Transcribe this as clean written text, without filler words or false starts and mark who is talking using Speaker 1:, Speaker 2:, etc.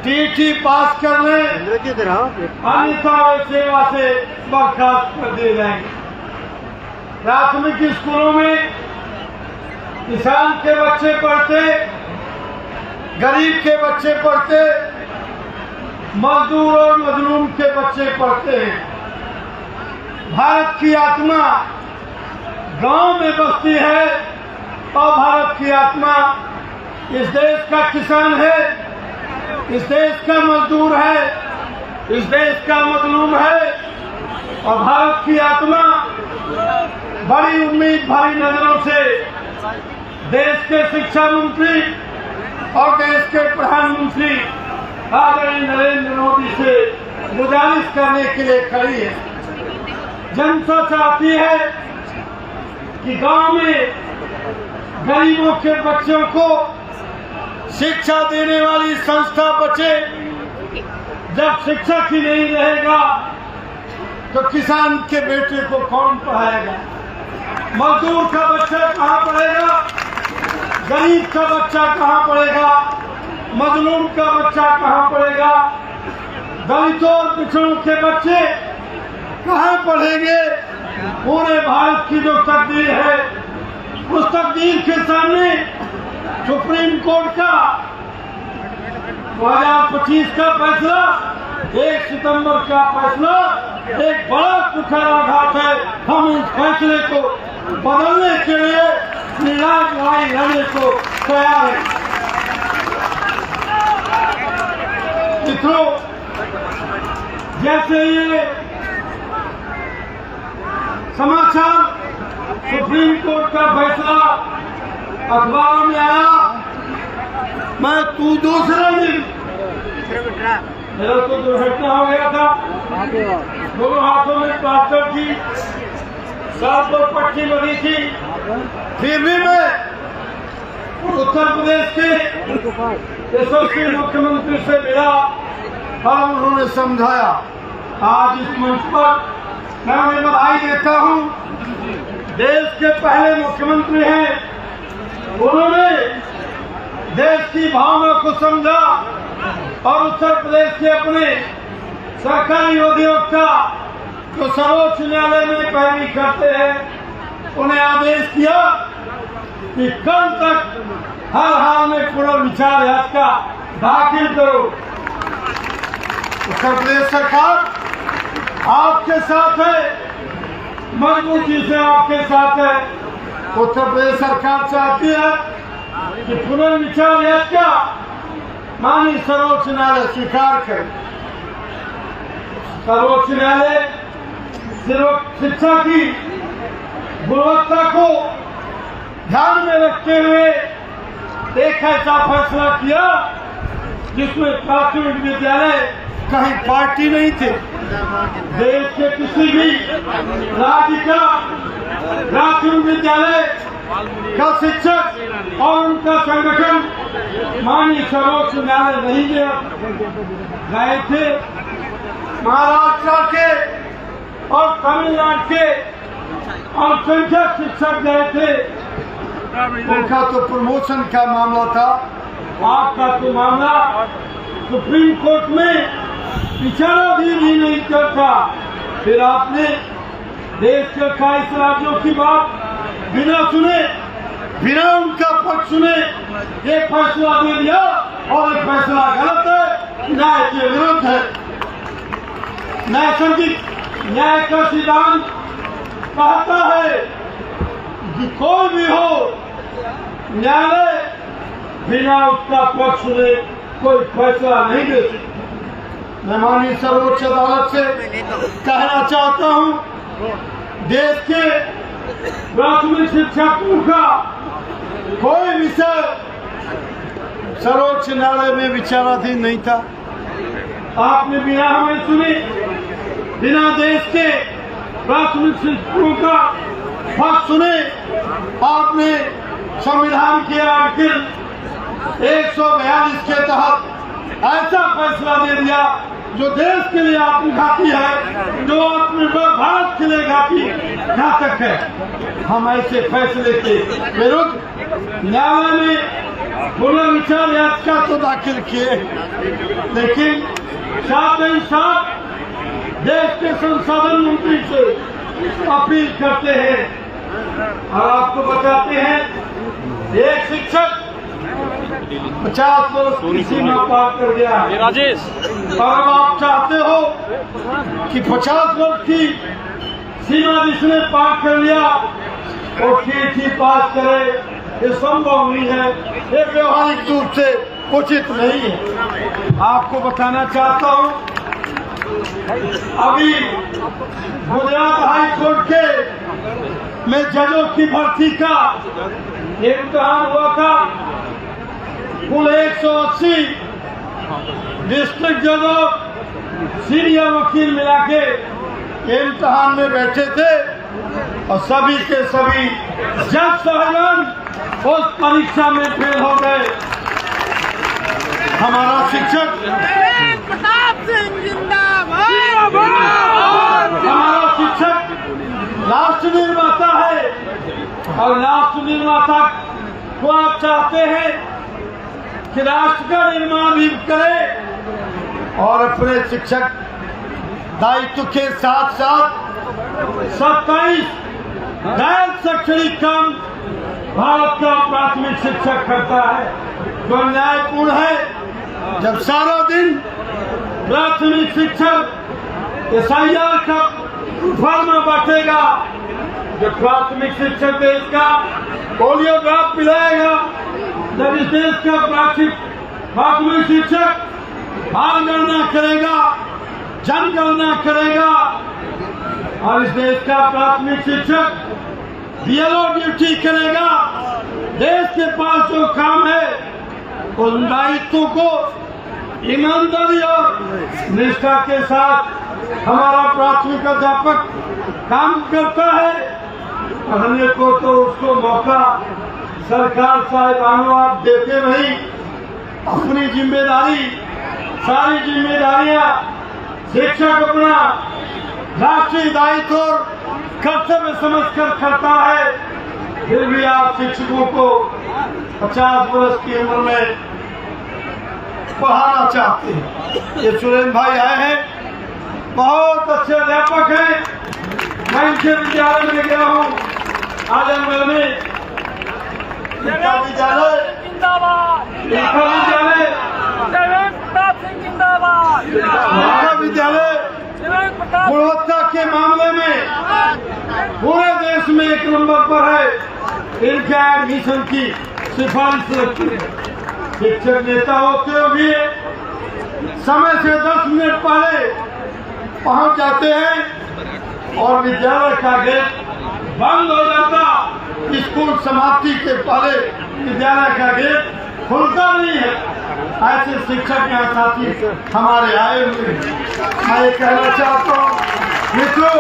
Speaker 1: TT पास करने अन्यथा सेवा से बर्खास्त कर दिए जाएंगे। प्राथमिक स्कूलों में किसान के बच्चे पढ़ते, गरीब के बच्चे पढ़ते, मजदूर और मजलूम के बच्चे पढ़ते हैं। भारत की आत्मा गांव में बसती है और भारत की आत्मा इस देश का किसान है, इस देश का मजदूर है, इस देश का मजलूम है। और भारत की आत्मा बड़ी उम्मीद भरी नजरों से देश के शिक्षा मंत्री और देश के प्रधानमंत्री आदरणीय नरेंद्र मोदी से गुजारिश करने के लिए खड़ी है। जनता चाहती है कि गांव में गरीबों के बच्चों को शिक्षा देने वाली संस्था बचे। जब शिक्षक ही नहीं रहेगा तो किसान के बेटे को कौन पढ़ाएगा? मजदूर का बच्चा कहाँ पढ़ेगा? गरीब का बच्चा कहाँ पढ़ेगा? मजलूम का बच्चा कहाँ पढ़ेगा? दलितों और पिछड़ों के बच्चे कहाँ पढ़ेंगे? पूरे भारत की जो तकदीर है, उस तकदीर के सामने सुप्रीम कोर्ट का 2025 का फैसला, 1 सितंबर का फैसला एक बड़ा कुठाराघात है। हम इस फैसले को बदलने के लिए निर्णायक लड़ाई लड़ने को तैयार है। मित्रों, जैसे ये समाचार सुप्रीम कोर्ट का फैसला अखबार में आया, मैं तू दूसरे दिन मेरा तो दुर्घटना हो गया था, दोनों हाथों में प्लास्टर थी, साथ दो पट्टी लगी थी, फिर भी मैं उत्तर प्रदेश के यशस्वी मुख्यमंत्री से मिला और उन्होंने समझाया। आज इस मंच पर मैं उन्हें बधाई देता हूँ। देश के पहले मुख्यमंत्री हैं, उन्होंने देश की भावना को समझा और उत्तर प्रदेश के अपने सरकारी अधिवक्ता जो सर्वोच्च न्यायालय में पैरवी करते हैं, उन्हें आदेश किया कि कल तक हर हाल में पुनर्विचार याचिका दाखिल करो। उत्तर प्रदेश सरकार आपके साथ है, मजबूती से आपके साथ है। उत्तर प्रदेश सरकार चाहती है कि पुनर्विचार याचिका माननीय सर्वोच्च न्यायालय स्वीकार करे। सर्वोच्च न्यायालय शिक्षा की गुणवत्ता को ध्यान में रखते हुए एक ऐसा फैसला किया जिसमें प्राथमिक विद्यालय कहीं पार्टी नहीं थे। देश के किसी भी राज्य का प्राथमिक विद्यालय का शिक्षक और उनका संगठन माननीय सर्वोच्च न्यायालय नहीं गए थे। महाराष्ट्र के और तमिलनाडु के अल्पसंख्यक शिक्षक गए थे, उनका तो प्रमोशन का मामला था। आपका तो मामला सुप्रीम कोर्ट में विचाराधीन ही नहीं करता। फिर आपने देश के 28 राज्यों की बात बिना सुने, बिना उनका पक्ष सुने ये फैसला दे दिया और ये फैसला गलत है, न्याय के विरुद्ध है। नैसर्गिक न्याय का सिद्धांत कहता है कि कोई भी हो, न्यायालय बिना उसका पक्ष सुने कोई फैसला नहीं दे सकता। मैं माननीय सर्वोच्च अदालत से कहना चाहता हूं, देश के प्राथमिक शिक्षकों का कोई विषय सर्वोच्च न्यायालय में विचाराधीन नहीं था। आपने बिना हमें सुने, बिना देश के प्राथमिक शिक्षकों का पक्ष सुने, आपने संविधान के आर्टिकल 142 के तहत ऐसा फैसला दे दिया जो देश के लिए आत्मघाती है, जो भारत के लिए घातक है। हम ऐसे फैसले के विरुद्ध न्यायालय में पुनर्विचार याचिका तो दाखिल किए, लेकिन साथ ही साथ देश के संसाधन मंत्री से अपील करते हैं और आपको बताते हैं, एक शिक्षक 50 वर्ष की सीमा पार कर गया राजेश, और अब आप चाहते हो कि 50 वर्ष की सीमा जिसने पार कर लिया वो ठीक पास करे, ये संभव नहीं है, ये व्यवहारिक रूप से उचित नहीं है। आपको बताना चाहता हूँ, अभी गुजरात हाई कोर्ट के में जजों की भर्ती का इम्तिहान हुआ था। कुल 180 डिस्ट्रिक्ट जज और सीनियर वकील मिला के इम्तिहान में बैठे थे और सभी के सभी जज साहिबान उस परीक्षा में फेल हो गए। हमारा शिक्षक हमारा शिक्षक राष्ट्र निर्माता है और राष्ट्र निर्माता को आप चाहते हैं कि राष्ट्र का निर्माण भी करे और अपने शिक्षक दायित्व के साथ साथ 27 गैर शैक्षणिक काम भारत का प्राथमिक शिक्षक करता है, जो न्यायपूर्ण है। जब सारा दिन प्राथमिक शिक्षक SIR का फॉर्मा बांटेगा, जब प्राथमिक शिक्षक देश का पोलियो ड्रॉप पिलाएगा, जब इस देश का प्राथमिक शिक्षक गणना करेगा, जनगणना करेगा और इस देश का प्राथमिक शिक्षक BLO ड्यूटी करेगा, देश के पास जो काम है उन दायित्वों को ईमानदारी और निष्ठा के साथ हमारा प्राथमिक अध्यापक काम करता है। पढ़ने को तो उसको मौका सरकार साहिबानों आप देते नहीं, अपनी जिम्मेदारी सारी जिम्मेदारियां शिक्षक अपना राष्ट्रीय दायित्व और कर्तव्य समझकर करता है, फिर भी आप शिक्षकों को 50 वर्ष की उम्र में पढ़ाना चाहते हैं। ये सुरेंद्र भाई आए हैं, बहुत अच्छे अध्यापक हैं, मैं इनके विद्यालय में गया हूँ, आजमगढ़ में इनका विद्यालय गुणवत्ता के मामले में पूरे देश में 1 नंबर पर है। इनके एडमिशन की सिफारिश रखी है। शिक्षक नेता होते हुए समय से 10 मिनट पहले पहुंच जाते हैं और विद्यालय का गेट बंद हो जाता। स्कूल समाप्ति के पहले विद्यालय का गेट खुलता नहीं है। ऐसे शिक्षक यहाँ साथी हमारे आए हुए। मैं ये कहना चाहता हूँ, मित्रों